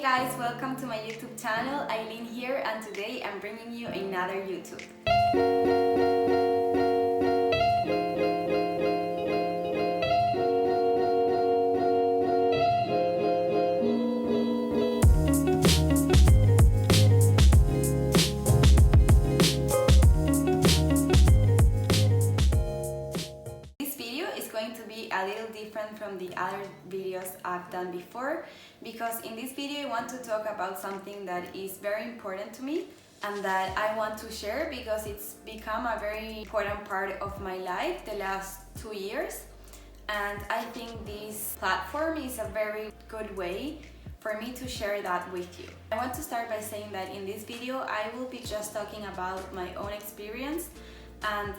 guys, welcome to my YouTube channel. Eileen here, and today I'm bringing you another YouTube. A little different from the other videos I've done before, because in this video I want to talk about something that is very important to me and that I want to share because it's become a very important part of my life the last 2 years, and I think this platform is a very good way for me to share that with you. I want to start by saying that in this video I will be just talking about my own experience and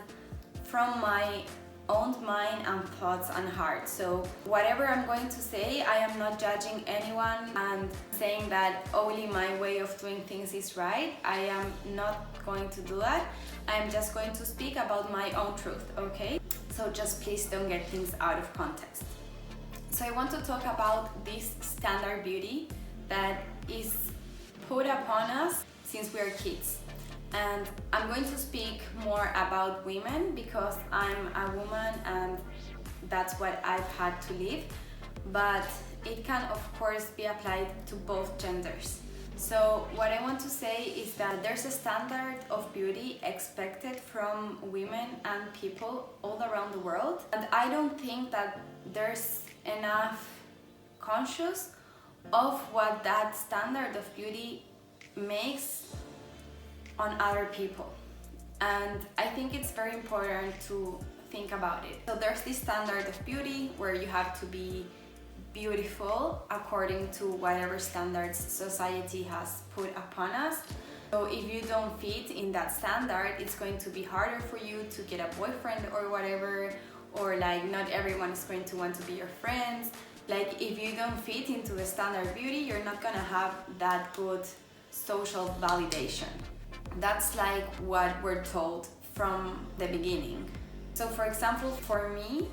from my own mind and thoughts and heart. So whatever I'm going to say, I am not judging anyone and saying that only my way of doing things is right. I am not going to do that. I am just going to speak about my own truth, okay? So just please don't get things out of context. So I want to talk about this standard beauty that is put upon us since we are kids. And I'm going to speak more about women because I'm a woman and that's what I've had to live, but it can of course be applied to both genders. So what I want to say is that there's a standard of beauty expected from women and people all around the world, and I don't think that there's enough conscious of what that standard of beauty makes on other people, and I think it's very important to think about it. So there's this standard of beauty where you have to be beautiful according to whatever standards society has put upon us. So if you don't fit in that standard, it's going to be harder for you to get a boyfriend or whatever, or like not everyone is going to want to be your friends. Like if you don't fit into the standard beauty, you're not gonna have that good social validation. That's like what we're told from the beginning. So for example, for me,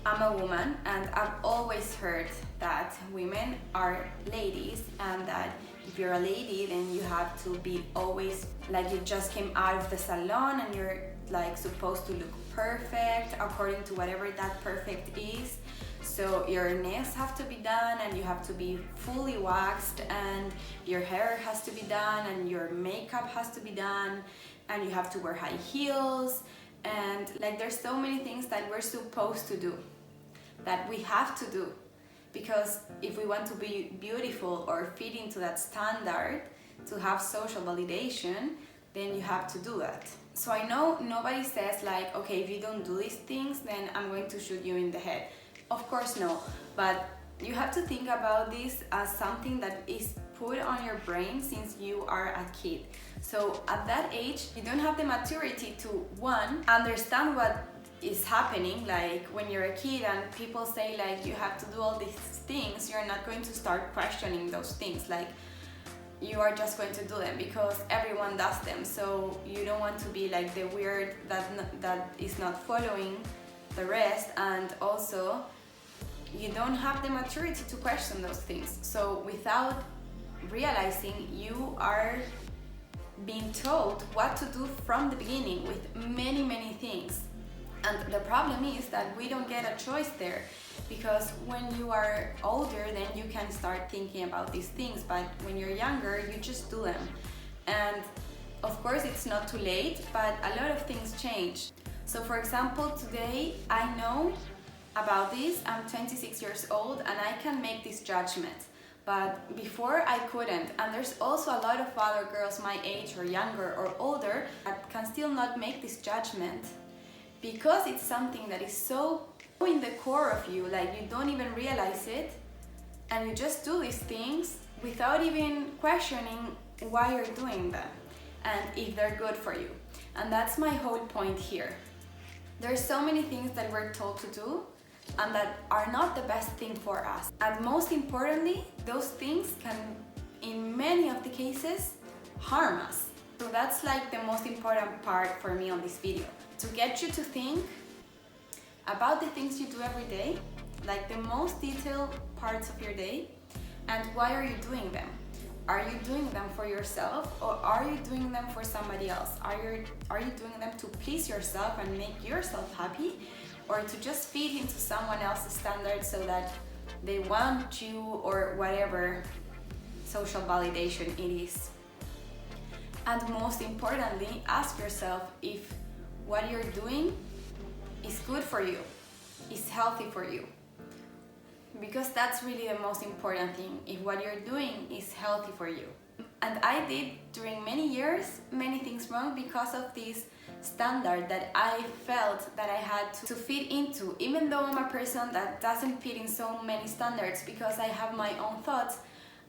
I'm a woman and I've always heard that women are ladies and that if you're a lady then you have to be always like you just came out of the salon and you're like supposed to look perfect according to whatever that perfect is. So your nails have to be done and you have to be fully waxed and your hair has to be done and your makeup has to be done and you have to wear high heels, and like there's so many things that we're supposed to do, that we have to do, because if we want to be beautiful or fit into that standard to have social validation, then you have to do that. So I know nobody says like, okay, if you don't do these things then I'm going to shoot you in the head. Of course no, but you have to think about this as something that is put on your brain since you are a kid. So at that age, you don't have the maturity to, one, understand what is happening. Like when you're a kid and people say like you have to do all these things, you're not going to start questioning those things. Like you are just going to do them because everyone does them. So you don't want to be like the weird that is not following the rest, and also you don't have the maturity to question those things. So without realizing, you are being told what to do from the beginning with many things. And the problem is that we don't get a choice there, because when you are older then you can start thinking about these things, but when you're younger you just do them. And of course it's not too late, but a lot of things change. So for example, today I know about this, I'm 26 years old and I can make this judgment, but before I couldn't. And there's also a lot of other girls my age or younger or older that can still not make this judgment because it's something that is so in the core of you, like you don't even realize it and you just do these things without even questioning why you're doing them and if they're good for you. And that's my whole point here. There's so many things that we're told to do and that are not the best thing for us. And most importantly, those things can, in many of the cases, harm us. So that's like the most important part for me on this video, to get you to think about the things you do every day, like the most detailed parts of your day, And why are you doing them? Are you doing them for yourself, or are you doing them for somebody else? Are you doing them to please yourself and make yourself happy, or to just fit into someone else's standards so that they want you, or whatever social validation it is? And most importantly, ask yourself if what you're doing is good for you, is healthy for you. Because that's really the most important thing, if what you're doing is healthy for you. And I did during many years many things wrong because of this standard that I felt that I had to fit into, even though I'm a person that doesn't fit in so many standards because I have my own thoughts.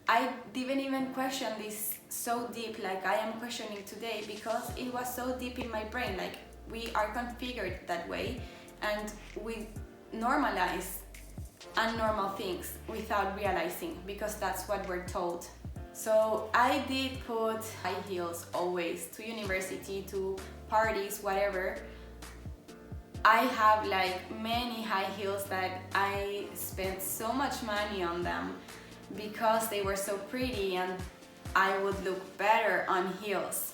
I didn't even question this so deep like I am questioning today, because it was so deep in my brain. Like, we are configured that way, and we normalize unnormal things without realizing, because that's what we're told. So I did put high heels always, to university, to parties, whatever. I have like many high heels that I spent so much money on them because they were so pretty and I would look better on heels.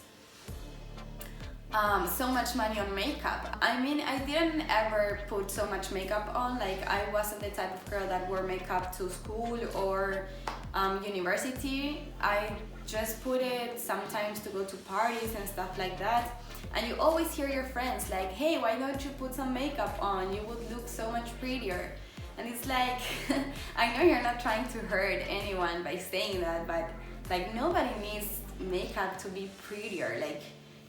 So much money on makeup. I mean, I didn't ever put so much makeup on. Like, I wasn't the type of girl that wore makeup to school or university. I just put it sometimes to go to parties and stuff like that. And you always hear your friends like, hey, why don't you put some makeup on? You would look so much prettier. And it's like, I know you're not trying to hurt anyone by saying that, but like, nobody needs makeup to be prettier. Like,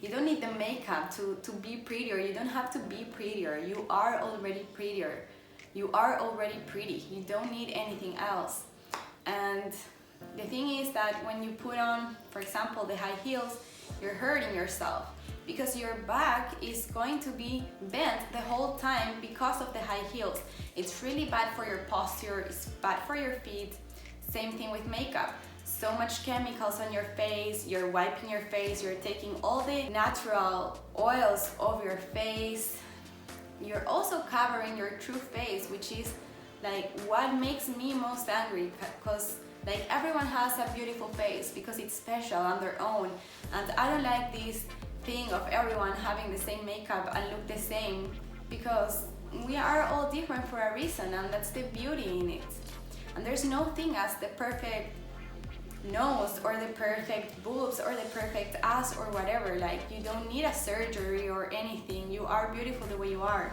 you don't need the makeup to be prettier. You don't have to be prettier. You are already prettier. You are already pretty. You don't need anything else. And the thing is that when you put on, for example, the high heels, you're hurting yourself, because your back is going to be bent the whole time because of the high heels. It's really bad for your posture. It's bad for your feet. Same thing with makeup. So much chemicals on your face, you're wiping your face, you're taking all the natural oils of your face. You're also covering your true face, which is like what makes me most angry, because like everyone has a beautiful face because it's special on their own, and I don't like this thing of everyone having the same makeup and look the same, because we are all different for a reason, and that's the beauty in it. And there's no thing as the perfect nose or the perfect boobs or the perfect ass or whatever. Like, you don't need a surgery or anything. You are beautiful the way you are.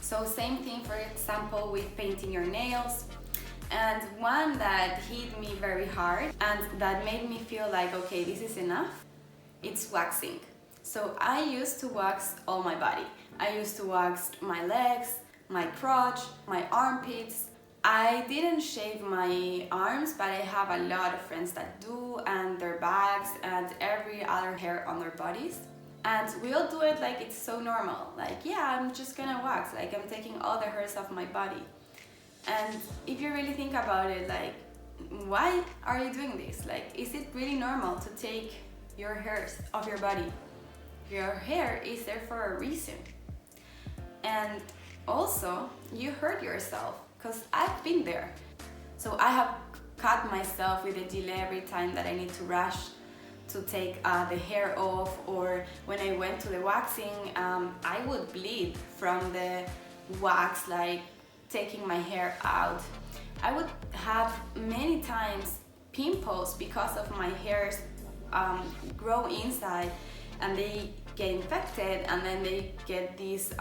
So same thing, for example, with painting your nails. And one that hit me very hard and that made me feel like, okay, this is enough, it's waxing. So I used to wax all my body. I used to wax my legs, my crotch, my armpits. I didn't shave my arms, but I have a lot of friends that do, and their backs and every other hair on their bodies. And we all do it like it's so normal. Like, yeah, I'm just gonna wax, like I'm taking all the hairs off my body. And if you really think about it, like, why are you doing this? Like, is it really normal to take your hairs off your body? Your hair is there for a reason. And also, you hurt yourself, because I've been there. So I have cut myself with a delay every time that I need to rush to take the hair off, or when I went to the waxing, I would bleed from the wax, like taking my hair out. I would have many times pimples because of my hairs grow inside, and they get infected, and then they get this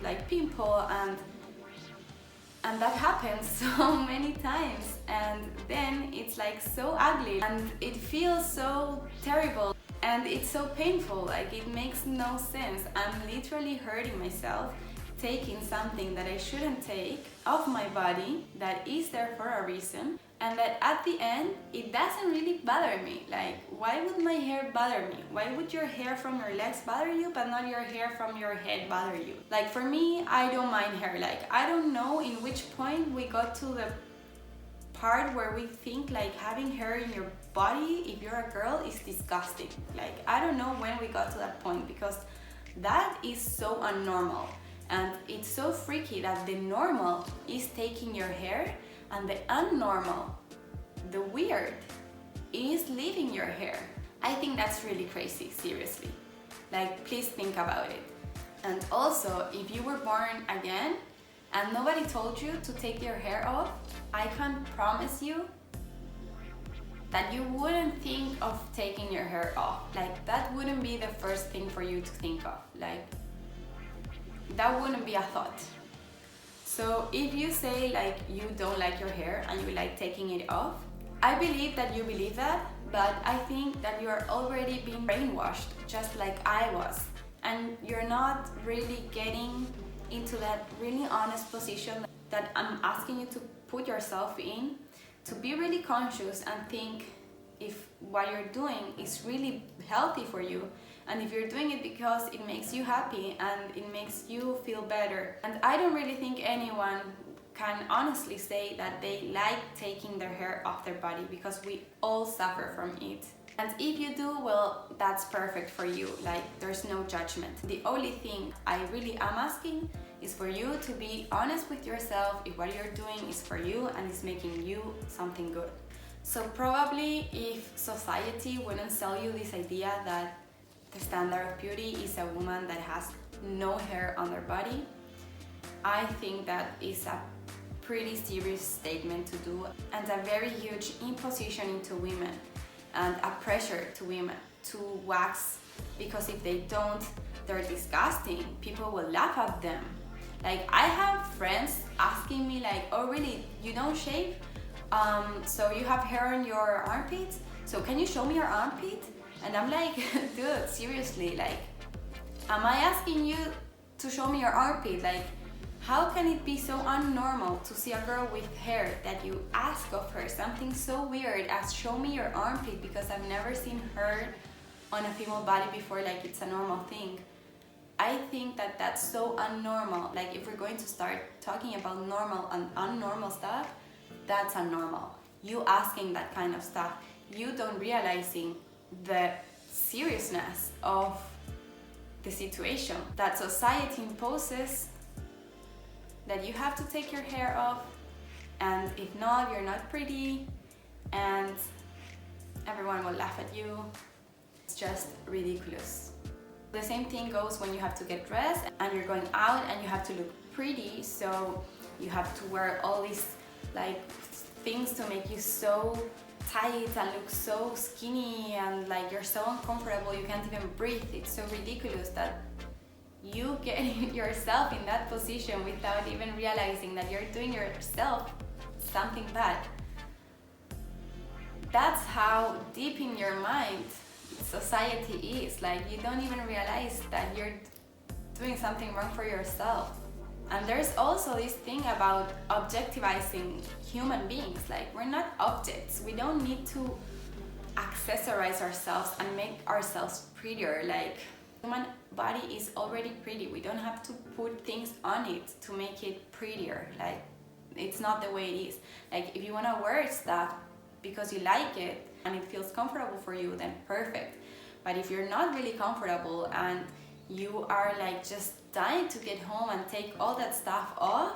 like pimple, and that happens so many times, and then it's like so ugly and it feels so terrible and it's so painful. Like, it makes no sense. I'm literally hurting myself taking something that I shouldn't take off my body, that is there for a reason, and that at the end it doesn't really bother me. Like, why would my hair bother me? Why would your hair from your legs bother you but not your hair from your head bother you? Like, for me, I don't mind hair. Like, I don't know in which point we got to the part where we think like having hair in your body, if you're a girl, is disgusting. Like, I don't know when we got to that point, because that is so unnormal. And it's so freaky that the normal is taking your hair and the unnormal the weird is leaving your hair. I think that's really crazy, seriously. Like, please think about it. And also, if you were born again and nobody told you to take your hair off, I can promise you that you wouldn't think of taking your hair off. Like, that wouldn't be the first thing for you to think of. Like, that wouldn't be a thought. So if you say like you don't like your hair and you like taking it off, I believe that you believe that, but I think that you are already being brainwashed, just like I was. And you're not really getting into that really honest position that I'm asking you to put yourself in, to be really conscious and think if what you're doing is really healthy for you, and if you're doing it because it makes you happy and it makes you feel better. And I don't really think anyone can honestly say that they like taking their hair off their body, because we all suffer from it. And if you do, well, that's perfect for you. Like, there's no judgment. The only thing I really am asking is for you to be honest with yourself if what you're doing is for you and is making you something good. So probably if society wouldn't sell you this idea that the standard of beauty is a woman that has no hair on their body, I think that is a pretty serious statement to do, and a very huge imposition into women, and a pressure to women to wax, because if they don't, they're disgusting. People will laugh at them. Like, I have friends asking me like, oh really, you don't shave? So you have hair on your armpits? So can you show me your armpit? And I'm like, dude, seriously, like, am I asking you to show me your armpit? Like, how can it be so unnormal to see a girl with hair that you ask of her something so weird as show me your armpit, because I've never seen her on a female body before, like it's a normal thing. I think that that's so unnormal. Like, if we're going to start talking about normal and unnormal stuff, that's unnormal. You asking that kind of stuff, you don't realizing the seriousness of the situation that society imposes, that you have to take your hair off, and if not, you're not pretty, and everyone will laugh at you. It's just ridiculous. The same thing goes when you have to get dressed and you're going out and you have to look pretty, so you have to wear all these like things to make you so tight and look so skinny, and like you're so uncomfortable, you can't even breathe. It's so ridiculous that you get yourself in that position without even realizing that you're doing yourself something bad. That's how deep in your mind society is. Like, you don't even realize that you're doing something wrong for yourself. And there's also this thing about objectivizing human beings. Like, we're not objects. We don't need to accessorize ourselves and make ourselves prettier. Like, human body is already pretty. We don't have to put things on it to make it prettier. Like, it's not the way it is. Like, if you want to wear stuff because you like it and it feels comfortable for you, then perfect. But if you're not really comfortable and you are like just dying to get home and take all that stuff off,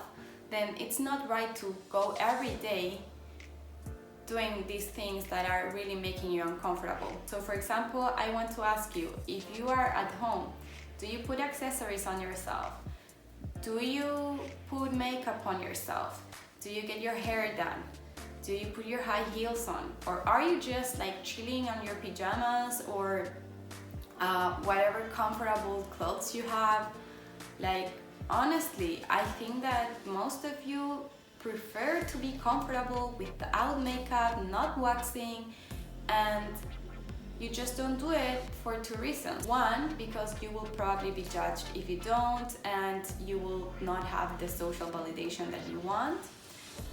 then it's not right to go every day doing these things that are really making you uncomfortable. So for example, I want to ask you, if you are at home, do you put accessories on yourself? Do you put makeup on yourself? Do you get your hair done? Do you put your high heels on? Or are you just like chilling on your pajamas or whatever comfortable clothes you have? Like, honestly, I think that most of you prefer to be comfortable without makeup, not waxing, and you just don't do it for two reasons. One, because you will probably be judged if you don't, and you will not have the social validation that you want.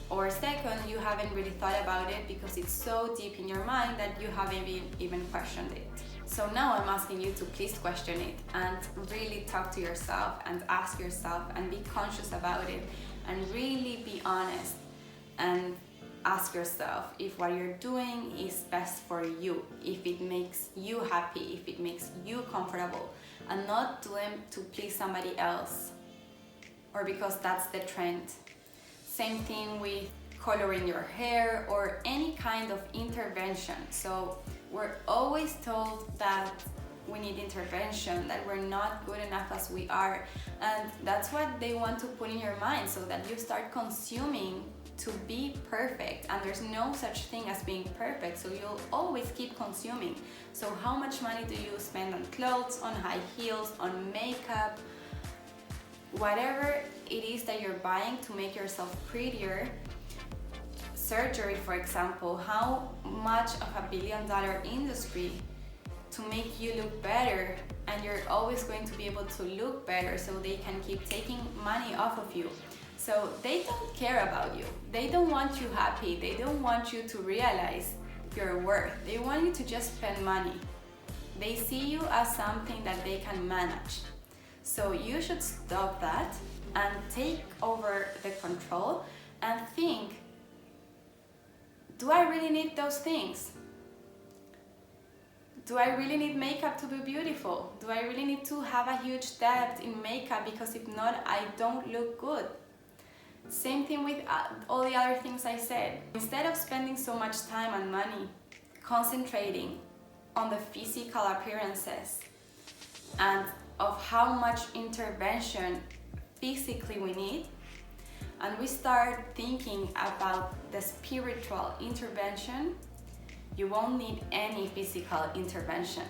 Or second, you haven't really thought about it because it's so deep in your mind that you haven't even questioned it. So now I'm asking you to please question it and really talk to yourself and ask yourself and be conscious about it and really be honest and ask yourself if what you're doing is best for you, if it makes you happy, if it makes you comfortable, and not do them to please somebody else or because that's the trend. Same thing with coloring your hair or any kind of intervention. So we're always told that we need intervention, that we're not good enough as we are, and that's what they want to put in your mind, so that you start consuming to be perfect, and there's no such thing as being perfect, so you'll always keep consuming. So how much money do you spend on clothes, on high heels, on makeup, whatever it is that you're buying to make yourself prettier? Surgery, for example, how much of $1 billion industry to make you look better, and you're always going to be able to look better, so they can keep taking money off of you. So they don't care about you. They don't want you happy. They don't want you to realize your worth. They want you to just spend money. They see you as something that they can manage. So you should stop that and take over the control and think, do I really need those things? Do I really need makeup to be beautiful? Do I really need to have a huge depth in makeup, because if not, I don't look good? Same thing with all the other things I said. Instead of spending so much time and money concentrating on the physical appearances and of how much intervention physically we need, and we start thinking about the spiritual intervention, you won't need any physical intervention.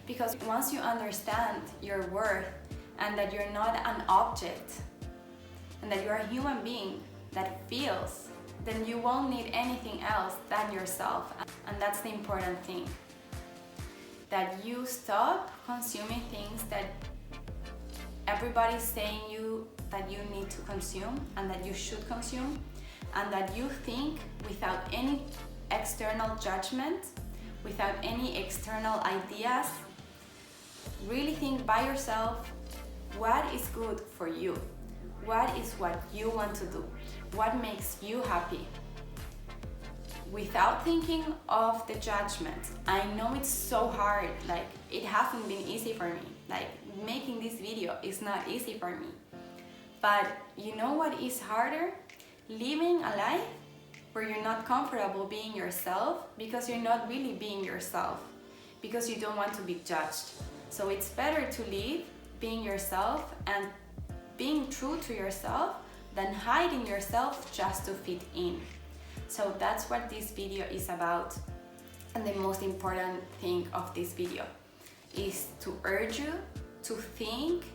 Because once you understand your worth and that you're not an object, and that you're a human being that feels, then you won't need anything else than yourself. And that's the important thing. That you stop consuming things that everybody's saying you that you need to consume and that you should consume, and that you think without any external judgment, without any external ideas. Really think by yourself, what is good for you? What is what you want to do? What makes you happy? Without thinking of the judgment. I know it's so hard, like it hasn't been easy for me. Like making this video is not easy for me. But you know what is harder? Living a life where you're not comfortable being yourself, because you're not really being yourself, because you don't want to be judged. So it's better to live being yourself and being true to yourself than hiding yourself just to fit in. So that's what this video is about. And the most important thing of this video is to urge you to think,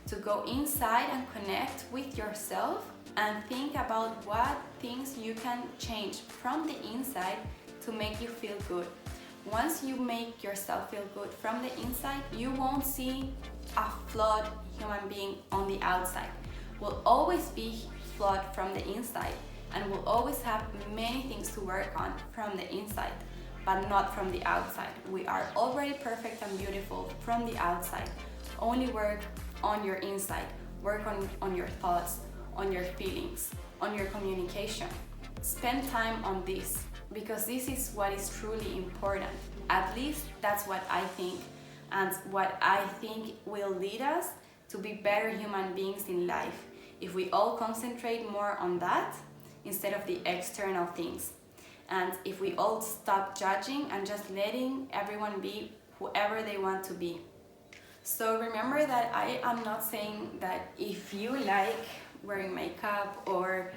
to go inside and connect with yourself and think about what things you can change from the inside to make you feel good. Once you make yourself feel good from the inside, you won't see a flawed human being on the outside. We'll always be flawed from the inside, and we'll always have many things to work on from the inside, but not from the outside. We are already perfect and beautiful from the outside. Only work on your inside. Work on your thoughts, on your feelings, on your communication. Spend time on this, because this is what is truly important. At least that's what I think, and what I think will lead us to be better human beings in life, if we all concentrate more on that instead of the external things. And if we all stop judging and just letting everyone be whoever they want to be. So remember that I am not saying that if you like wearing makeup or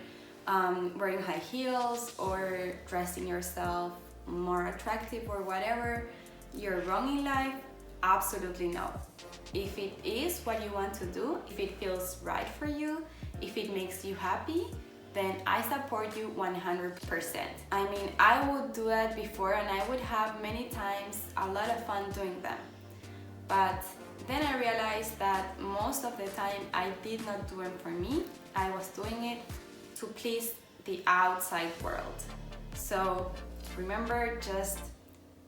wearing high heels or dressing yourself more attractive or whatever, you're wrong in life. Absolutely no. If it is what you want to do, if it feels right for you, if it makes you happy, then I support you 100%. I mean, I would do that before, and I would have many times a lot of fun doing them. But then I realized that most of the time I did not do it for me. I was doing it to please the outside world. So remember, just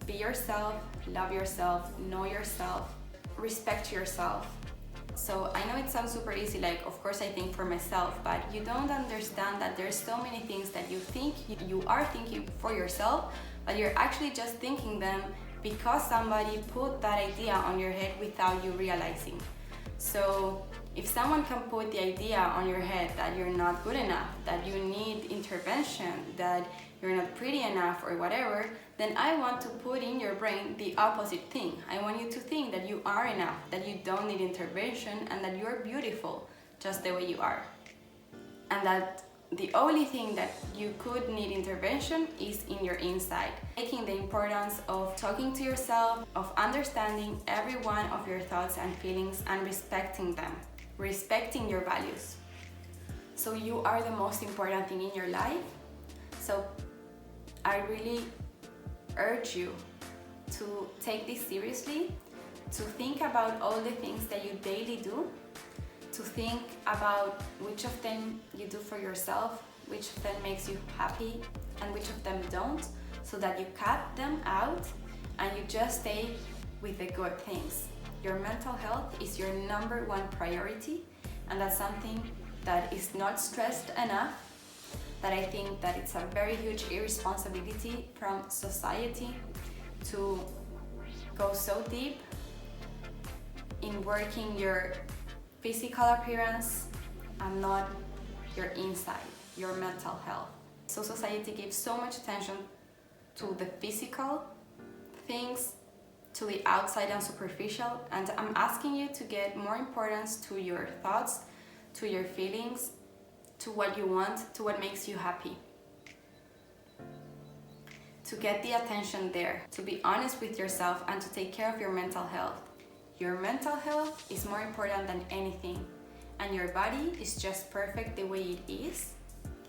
be yourself, love yourself, know yourself, respect yourself. So I know it sounds super easy, like of course I think for myself, but you don't understand that there's so many things that you think you are thinking for yourself, but you're actually just thinking them because somebody put that idea on your head without you realizing. So if someone can put the idea on your head that you're not good enough, that you need intervention, that you're not pretty enough or whatever, then I want to put in your brain the opposite thing. I want you to think that you are enough, that you don't need intervention, and that you're beautiful just the way you are. And that the only thing that you could need intervention is in your inside. Taking the importance of talking to yourself, of understanding every one of your thoughts and feelings and respecting them, respecting your values. So you are the most important thing in your life. So I really urge you to take this seriously, to think about all the things that you daily do, to think about which of them you do for yourself, which of them makes you happy, and which of them don't, so that you cut them out and you just stay with the good things. Your mental health is your #1 priority, and that's something that is not stressed enough, that I think that it's a very huge irresponsibility from society to go so deep in working your physical appearance and not your inside, your mental health. So society gives so much attention to the physical things, to the outside and superficial, and I'm asking you to get more importance to your thoughts, to your feelings, to what you want, to what makes you happy. To get the attention there, to be honest with yourself and to take care of your mental health. Your mental health is more important than anything, and your body is just perfect the way it is,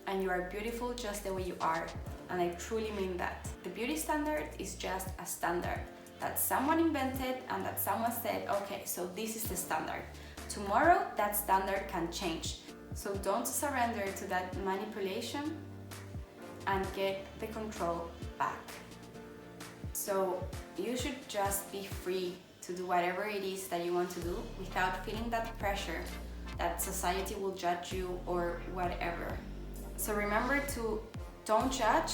and you are beautiful just the way you are, and I truly mean that. The beauty standard is just a standard that someone invented and that someone said, okay, so this is the standard. Tomorrow that standard can change. So don't surrender to that manipulation and get the control back. So you should just be free to do whatever it is that you want to do without feeling that pressure that society will judge you or whatever. So remember to don't judge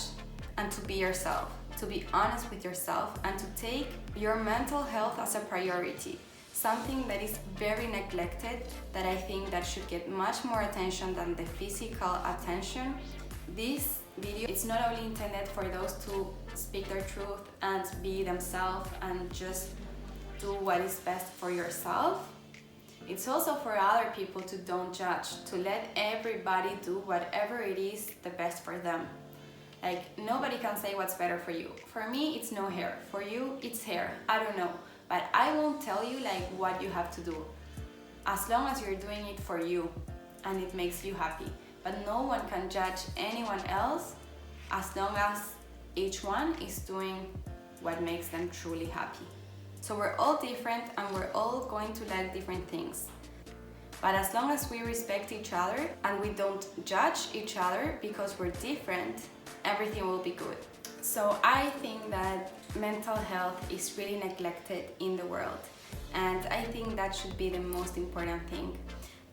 and to be yourself, to be honest with yourself and to take your mental health as a priority. Something that is very neglected, that I think that should get much more attention than the physical attention. This video is not only intended for those to speak their truth and be themselves and just do what is best for yourself. It's also for other people to don't judge, to let everybody do whatever it is the best for them. Like, nobody can say what's better for you. For me, it's no hair. For you, it's hair. I don't know. But I won't tell you like what you have to do. As long as you're doing it for you and it makes you happy. But no one can judge anyone else as long as each one is doing what makes them truly happy. So we're all different and we're all going to like different things. But as long as we respect each other and we don't judge each other because we're different, everything will be good. So I think that mental health is really neglected in the world, and I think that should be the most important thing.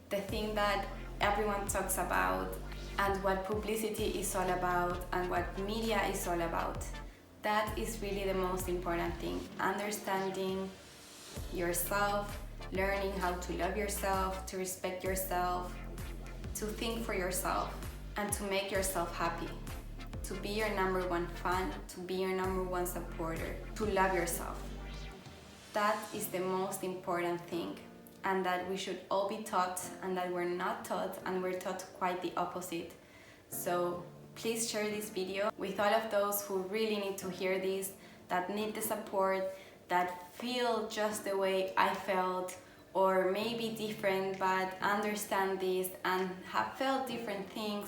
The thing that everyone talks about and what publicity is all about and what media is all about. That is really the most important thing. Understanding yourself, learning how to love yourself, to respect yourself, to think for yourself, and to make yourself happy. To be your #1 fan, to be your #1 supporter, to love yourself. That is the most important thing, and that we should all be taught, and that we're not taught, and we're taught quite the opposite. So please share this video with all of those who really need to hear this, that need the support, that feel just the way I felt, or maybe different, but understand this and have felt different things.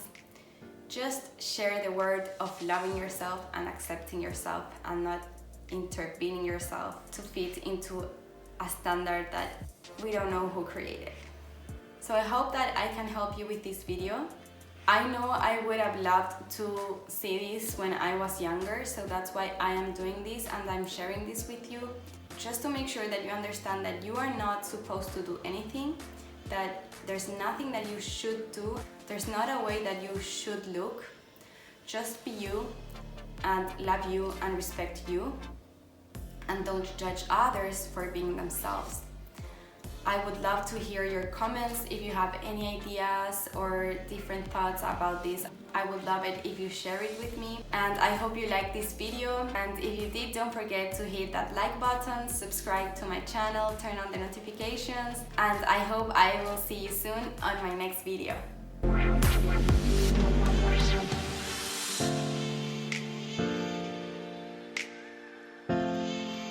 Just share the word of loving yourself and accepting yourself and not intervening yourself to fit into a standard that we don't know who created. So I hope that I can help you with this video. I know I would have loved to see this when I was younger, so that's why I am doing this and I'm sharing this with you, just to make sure that you understand that you are not supposed to do anything, that there's nothing that you should do, there's not a way that you should look. Just be you and love you and respect you, and don't judge others for being themselves. I would love to hear your comments. If you have any ideas or different thoughts about this, I would love it if you share it with me. And I hope you liked this video, and if you did, don't forget to hit that like button, subscribe to my channel, turn on the notifications, and I hope I will see you soon on my next video.